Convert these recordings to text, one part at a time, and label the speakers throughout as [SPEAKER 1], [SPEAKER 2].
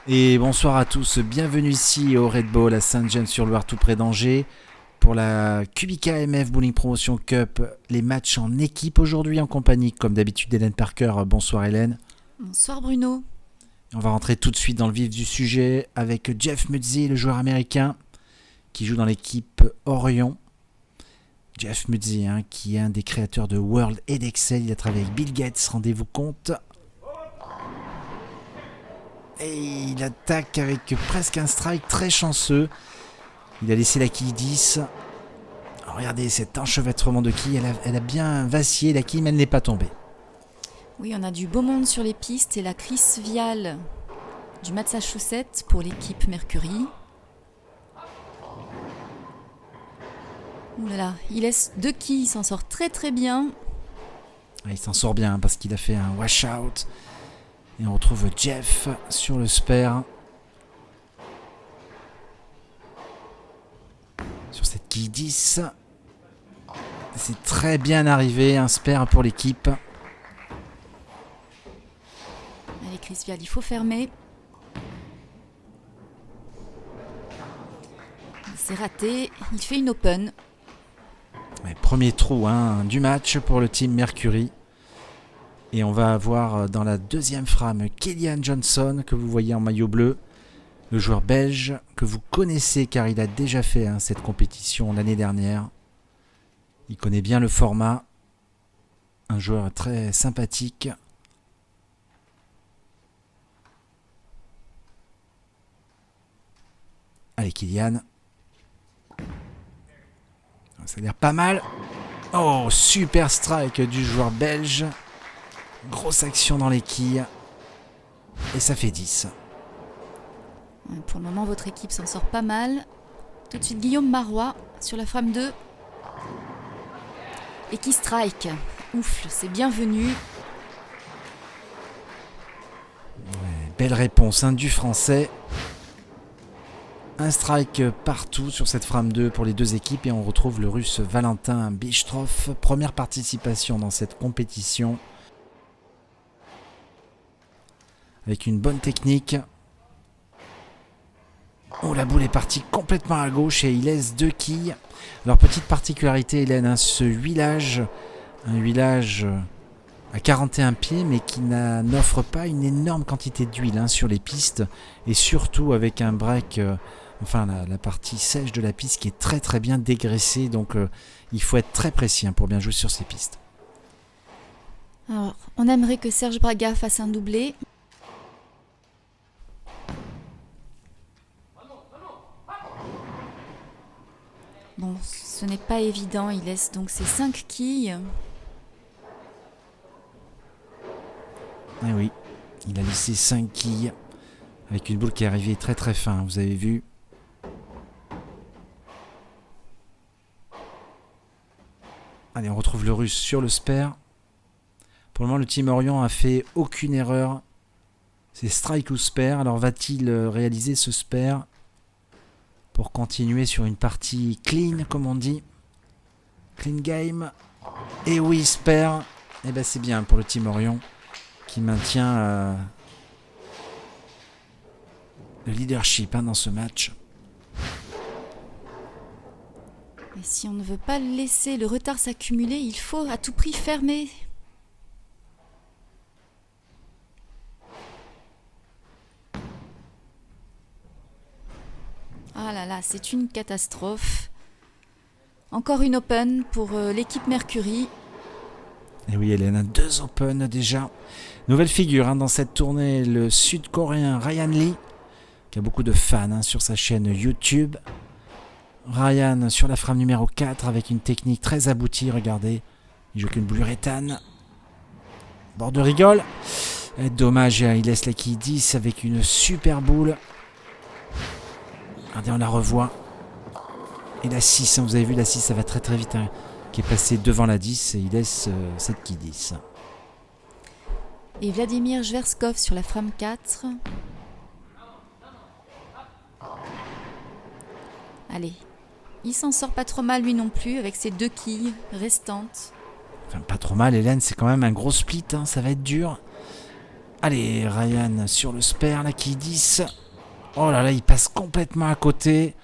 [SPEAKER 1] Et bonsoir à tous, bienvenue ici au Red Bull à Saint-James-sur-Loire tout près d'Angers pour la QBKMF Bowling Promotion Cup, les matchs en équipe aujourd'hui en compagnie comme d'habitude d'Hélène Parker. Bonsoir Hélène.
[SPEAKER 2] Bonsoir Bruno.
[SPEAKER 1] On va rentrer tout de suite dans le vif du sujet avec Jeff Muzzi, le joueur américain qui joue dans l'équipe Orion. Jeff Muzzi, qui est un des créateurs de World et d'Excel, il a travaillé avec Bill Gates, rendez-vous compte. Et il attaque avec presque un strike très chanceux. Il a laissé la quille 10. Alors regardez cet enchevêtrement de quilles. Elle a bien vacillé la quille, mais elle n'est pas tombée.
[SPEAKER 2] Oui, on a du beau monde sur les pistes et la Chris Vial du Massachusetts pour l'équipe Mercury. Ouh là là, il laisse 2 quilles, il s'en sort très très bien.
[SPEAKER 1] Il s'en sort bien parce qu'il a fait un wash-out. Et on retrouve Jeff sur le spare. Sur cette quille 10. C'est très bien arrivé, un spare pour l'équipe.
[SPEAKER 2] Allez Chris Vial, il faut fermer. C'est raté, il fait une open.
[SPEAKER 1] Ouais, premier trou du match pour le team Mercury. Et on va avoir dans la deuxième frame Kellyan Johnson, que vous voyez en maillot bleu. Le joueur belge que vous connaissez car il a déjà fait cette compétition l'année dernière. Il connaît bien le format. Un joueur très sympathique. Allez Kellyan. Ça a l'air pas mal. Oh, super strike du joueur belge. Grosse action dans les quilles. Et ça fait 10.
[SPEAKER 2] Pour le moment, votre équipe s'en sort pas mal. Tout de suite, Guillaume Marois sur la frame 2. Et qui strike. Ouf, c'est bienvenu.
[SPEAKER 1] Ouais, belle réponse du français. Un strike partout sur cette frame 2 pour les deux équipes. Et on retrouve le russe Valentin Bistrov. Première participation dans cette compétition. Avec une bonne technique. Oh, la boule est partie complètement à gauche et il laisse 2 quilles. Alors, petite particularité, Hélène, ce huilage, un huilage à 41 pieds, mais qui n'offre pas une énorme quantité d'huile sur les pistes. Et surtout avec un break, la partie sèche de la piste qui est très très bien dégraissée. Donc, il faut être très précis pour bien jouer sur ces pistes.
[SPEAKER 2] Alors, on aimerait que Serge Braga fasse un doublé. Bon, ce n'est pas évident, il laisse donc ses 5 quilles.
[SPEAKER 1] Eh oui, il a laissé 5 quilles avec une boule qui est arrivée très très fin, vous avez vu. Allez, on retrouve le russe sur le spare. Pour le moment, le team Orion a fait aucune erreur. C'est strike ou spare. Alors va-t-il réaliser ce spare pour continuer sur une partie clean, comme on dit. Clean game. Et oui, spare. Et ben c'est bien pour le team Orion qui maintient le leadership dans ce match.
[SPEAKER 2] Et si on ne veut pas laisser le retard s'accumuler, il faut à tout prix fermer. Ah là là, c'est une catastrophe. Encore une open pour l'équipe Mercury.
[SPEAKER 1] Et oui, Hélène a 2 open déjà. Nouvelle figure dans cette tournée, le sud-coréen Ryan Lee, qui a beaucoup de fans sur sa chaîne YouTube. Ryan sur la frame numéro 4 avec une technique très aboutie, regardez. Il joue qu'une boule uréthane. Bord de rigole. Et dommage, il laisse la quille 10 avec une super boule. Regardez, on la revoit. Et la 6, vous avez vu la 6, ça va très très vite, qui est passé devant la 10 et il laisse cette quille 10.
[SPEAKER 2] Et Vladimir Jverskov sur la frame 4. Allez, il s'en sort pas trop mal lui non plus avec ses 2 quilles restantes.
[SPEAKER 1] Enfin, pas trop mal, Hélène, c'est quand même un gros split, ça va être dur. Allez, Ryan sur le spare, là, qui 10. Oh là là, il passe complètement à côté.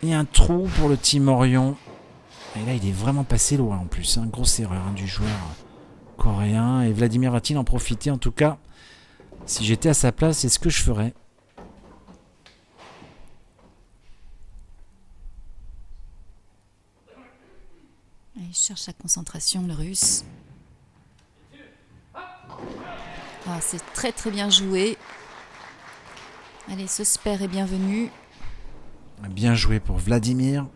[SPEAKER 1] Il y a un trou pour le Team Orion. Et là, il est vraiment passé loin en plus. Hein. Grosse erreur du joueur coréen. Et Vladimir va-t-il en profiter? En tout cas, si j'étais à sa place, c'est ce que je ferais.
[SPEAKER 2] Il cherche sa concentration, le russe. Ah, c'est très très bien joué. Allez, ce spare est bienvenu.
[SPEAKER 1] Bien joué pour Vladimir.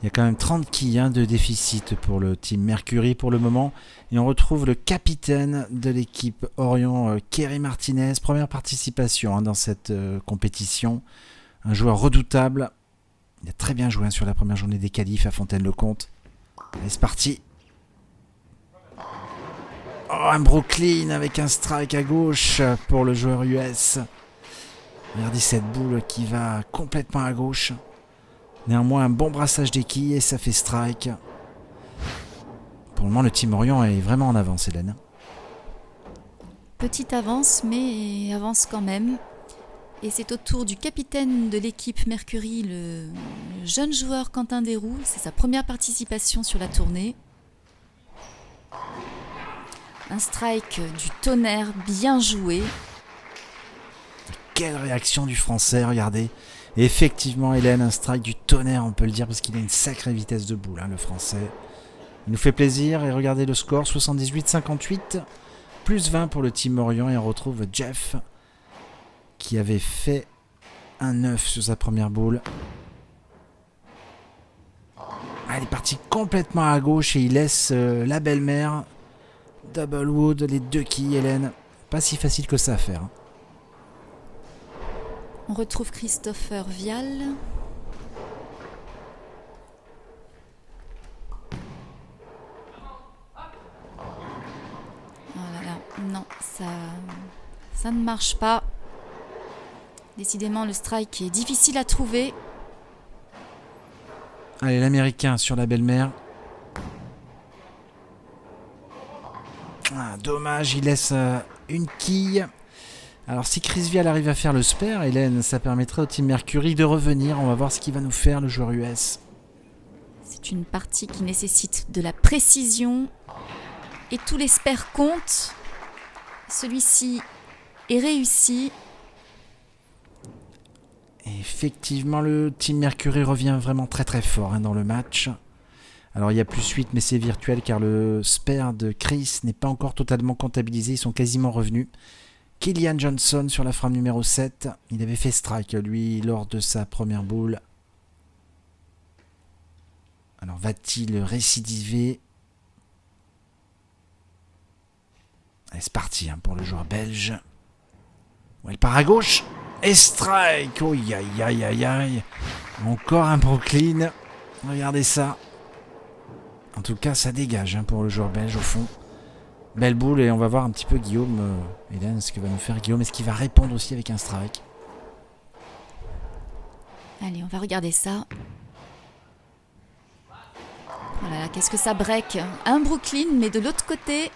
[SPEAKER 1] Il y a quand même 30 quilles de déficit pour le Team Mercury pour le moment. Et on retrouve le capitaine de l'équipe Orion, Kerry Martinez. Première participation dans cette compétition. Un joueur redoutable. Il a très bien joué sur la première journée des qualifs à Fontaine-le-Comte. Allez, c'est parti. Oh, un Brooklyn avec un strike à gauche pour le joueur US. Regardez cette boule qui va complètement à gauche. Néanmoins, un bon brassage des quilles et ça fait strike. Pour le moment, le Team Orion est vraiment en avance, Hélène.
[SPEAKER 2] Petite avance, mais avance quand même. Et c'est au tour du capitaine de l'équipe Mercury, le jeune joueur Quentin Desroux. C'est sa première participation sur la tournée. Un strike du tonnerre bien joué.
[SPEAKER 1] Quelle réaction du français, regardez. Et effectivement, Hélène, un strike du tonnerre, on peut le dire, parce qu'il a une sacrée vitesse de boule, le français. Il nous fait plaisir, et regardez le score, 78-58, plus 20 pour le Team Orion, et on retrouve Jeff, qui avait fait un 9 sur sa première boule. Ah, il est parti complètement à gauche, et il laisse la belle-mère, Double Wood, les deux quilles, Hélène. Pas si facile que ça à faire.
[SPEAKER 2] On retrouve Christopher Vial. Oh là là, non, ça ne marche pas. Décidément, le strike est difficile à trouver.
[SPEAKER 1] Allez, l'américain sur la belle-mère. Ah, dommage, il laisse une quille. Alors si Chris Vial arrive à faire le spare, Hélène, ça permettrait au Team Mercury de revenir. On va voir ce qu'il va nous faire, le joueur US.
[SPEAKER 2] C'est une partie qui nécessite de la précision. Et tous les spares comptent. Celui-ci est réussi.
[SPEAKER 1] Et effectivement, le Team Mercury revient vraiment très très fort dans le match. Alors il y a plus 8, mais c'est virtuel car le spare de Chris n'est pas encore totalement comptabilisé. Ils sont quasiment revenus. Killian Johnson sur la frame numéro 7. Il avait fait strike, lui, lors de sa première boule. Alors, va-t-il récidiver? Allez, c'est parti pour le joueur belge. Ouais, il part à gauche. Et strike. Oh, aïe, aïe, aïe, aïe. Encore un Brooklyn. Regardez ça. En tout cas, ça dégage pour le joueur belge, au fond. Belle boule, et on va voir un petit peu Guillaume, Hélène, ce que va nous faire Guillaume. Est-ce qu'il va répondre aussi avec un strike?
[SPEAKER 2] Allez, on va regarder ça. Oh là là, qu'est-ce que ça break. Un Brooklyn, mais de l'autre côté.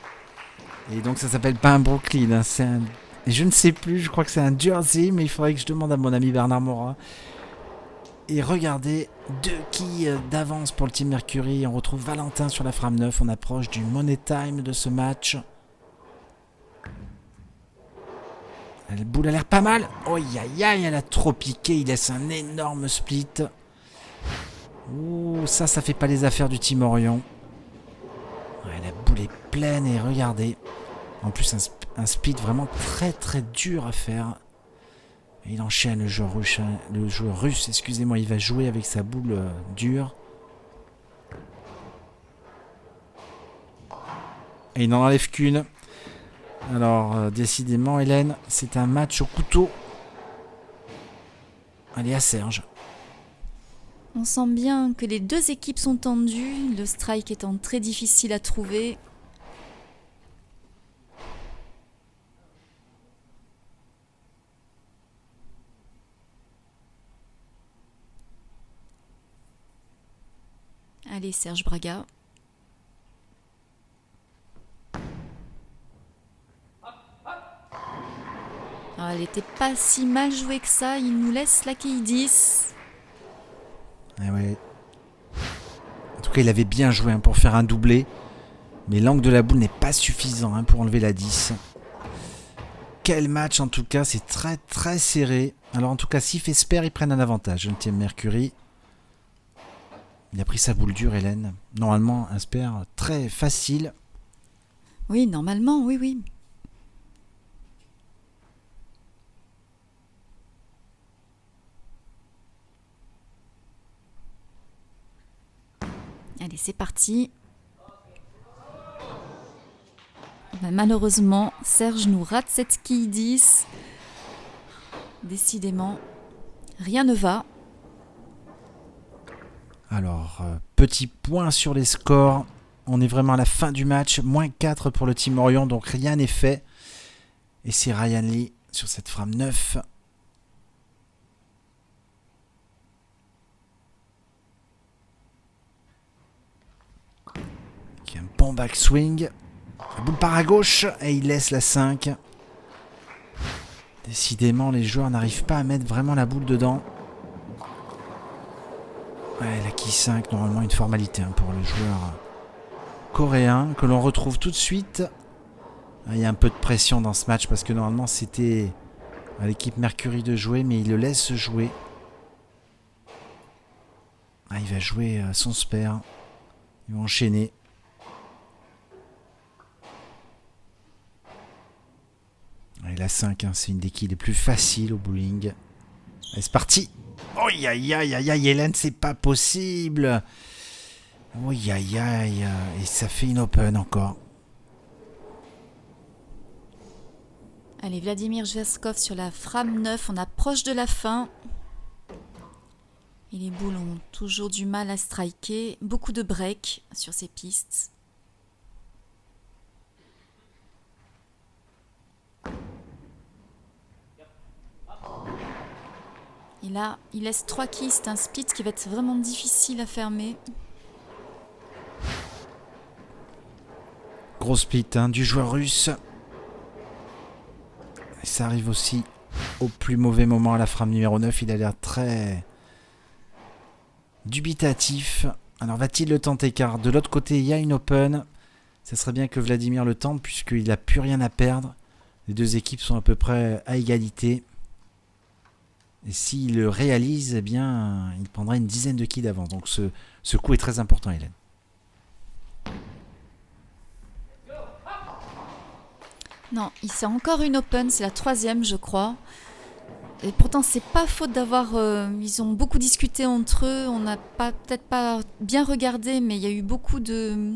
[SPEAKER 1] Et donc ça s'appelle pas un Brooklyn, c'est un... Je ne sais plus, je crois que c'est un Jersey, mais il faudrait que je demande à mon ami Bernard Morat. Et regardez, 2 quilles d'avance pour le Team Mercury. On retrouve Valentin sur la frame 9. On approche du money time de ce match. La boule a l'air pas mal. Oh, aïe, aïe, elle a trop piqué. Il laisse un énorme split. Ouh, ça fait pas les affaires du Team Orion. Ouais, la boule est pleine et regardez. En plus, un split vraiment très très dur à faire. Et il enchaîne le joueur russe, excusez-moi, il va jouer avec sa boule dure. Et il n'en enlève qu'une. Alors, décidément, Hélène, c'est un match au couteau. Allez, à Serge.
[SPEAKER 2] On sent bien que les deux équipes sont tendues, le strike étant très difficile à trouver. Allez, Serge Braga. Alors, elle n'était pas si mal jouée que ça. Il nous laisse la quille 10.
[SPEAKER 1] Ah ouais. En tout cas, il avait bien joué pour faire un doublé. Mais l'angle de la boule n'est pas suffisant pour enlever la 10. Quel match en tout cas, c'est très très serré. Alors en tout cas, si Fesper, ils prennent un avantage. Le Team Mercury. Il a pris sa boule dure, Hélène. Normalement, un Sper très facile.
[SPEAKER 2] Oui, normalement, oui, oui. Allez, c'est parti. Malheureusement, Serge nous rate cette quille 10. Décidément, rien ne va.
[SPEAKER 1] Alors, petit point sur les scores. On est vraiment à la fin du match. -4 pour le Team Orion, donc rien n'est fait. Et c'est Ryan Lee sur cette frame 9. Qui a un bon backswing. La boule part à gauche et il laisse la 5. Décidément, les joueurs n'arrivent pas à mettre vraiment la boule dedans. Ouais, la quille 5, normalement une formalité pour le joueur coréen que l'on retrouve tout de suite. Il y a un peu de pression dans ce match parce que normalement c'était à l'équipe Mercury de jouer, mais il le laisse jouer. Il va jouer son Sper. Il va enchaîner. Et la 5, c'est une des quilles les plus faciles au bowling. Allez, c'est parti. Aïe aïe aïe aïe aïe, Hélène, c'est pas possible. Aïe aïe aïe. Et ça fait une open encore.
[SPEAKER 2] Allez, Vladimir Jveskov sur la frame 9. On approche de la fin. Et les boules ont toujours du mal à striker. Beaucoup de breaks sur ces pistes. Et là, il laisse 3 quilles. C'est un split qui va être vraiment difficile à fermer.
[SPEAKER 1] Gros split du joueur russe. Et ça arrive aussi au plus mauvais moment à la frame numéro 9. Il a l'air très dubitatif. Alors va-t-il le tenter, car de l'autre côté il y a une open. Ça serait bien que Vladimir le tente puisqu'il n'a plus rien à perdre. Les deux équipes sont à peu près à égalité. Et s'il le réalise, eh bien, il prendra une dizaine de quilles d'avance. Donc ce coup est très important, Hélène.
[SPEAKER 2] Non, c'est encore une open, c'est la 3e, je crois. Et pourtant, c'est pas faute d'avoir... ils ont beaucoup discuté entre eux. On n'a peut-être pas bien regardé, mais il y a eu beaucoup de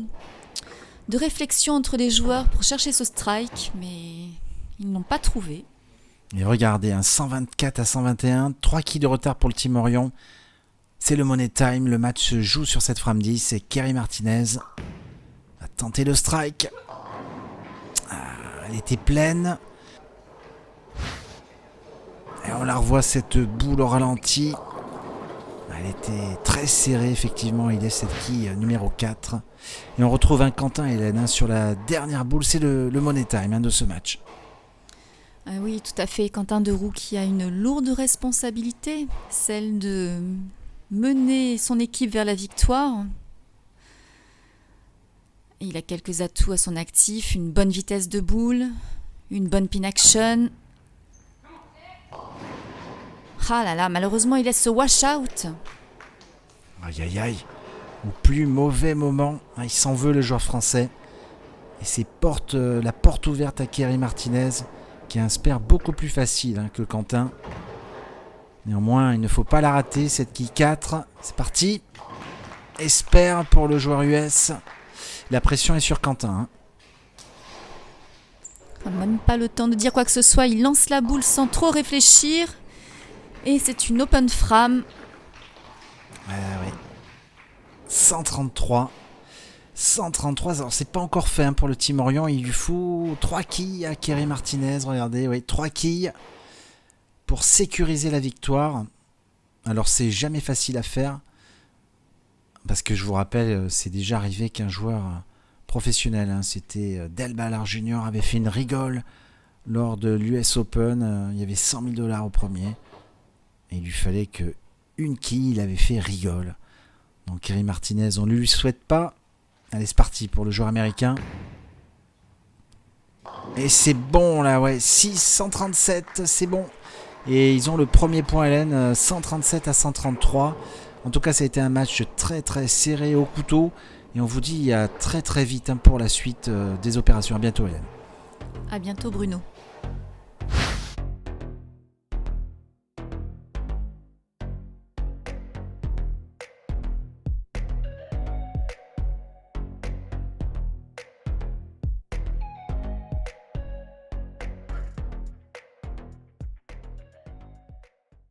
[SPEAKER 2] réflexion entre les joueurs pour chercher ce strike, mais ils n'ont pas trouvé.
[SPEAKER 1] Et regardez, 124 à 121, 3 quilles de retard pour le Team Orion. C'est le money time, le match se joue sur cette frame 10 et Kerry Martinez a tenté le strike. Elle était pleine. Et on la revoit, cette boule au ralenti. Elle était très serrée, effectivement. Il laisse cette quille numéro 4. Et on retrouve un Quentin, Hélène, sur la dernière boule. C'est le money time de ce match.
[SPEAKER 2] Oui, tout à fait. Quentin Deroux qui a une lourde responsabilité, celle de mener son équipe vers la victoire. Et il a quelques atouts à son actif, une bonne vitesse de boule, une bonne pin action. Ah là là, malheureusement il laisse ce wash out.
[SPEAKER 1] Aïe aïe aïe. Au plus mauvais moment, il s'en veut, le joueur français. Et c'est la porte ouverte à Kerry Martinez, qui a un Sper beaucoup plus facile que Quentin. Néanmoins, il ne faut pas la rater, cette quille 4. C'est parti. Sper pour le joueur US. La pression est sur Quentin.
[SPEAKER 2] Même pas le temps de dire quoi que ce soit, il lance la boule sans trop réfléchir. Et c'est une open frame.
[SPEAKER 1] Oui. 133. 133, alors c'est pas encore fait pour le Team Orion. Il lui faut 3 quilles à Kerry Martinez. Regardez, oui, 3 quilles pour sécuriser la victoire. Alors c'est jamais facile à faire. Parce que je vous rappelle, c'est déjà arrivé qu'un joueur professionnel, c'était Del Ballard Jr., avait fait une rigole lors de l'US Open. Il y avait 100 000 $ au premier. Et il lui fallait que une quille, il avait fait rigole. Donc Kiri Martinez, on ne lui souhaite pas. Allez, c'est parti pour le joueur américain. Et c'est bon là, ouais. 637, c'est bon. Et ils ont le premier point, Hélène, 137-133. En tout cas, ça a été un match très très serré au couteau. Et on vous dit à très très vite pour la suite des opérations. À bientôt, Hélène.
[SPEAKER 2] À bientôt, Bruno.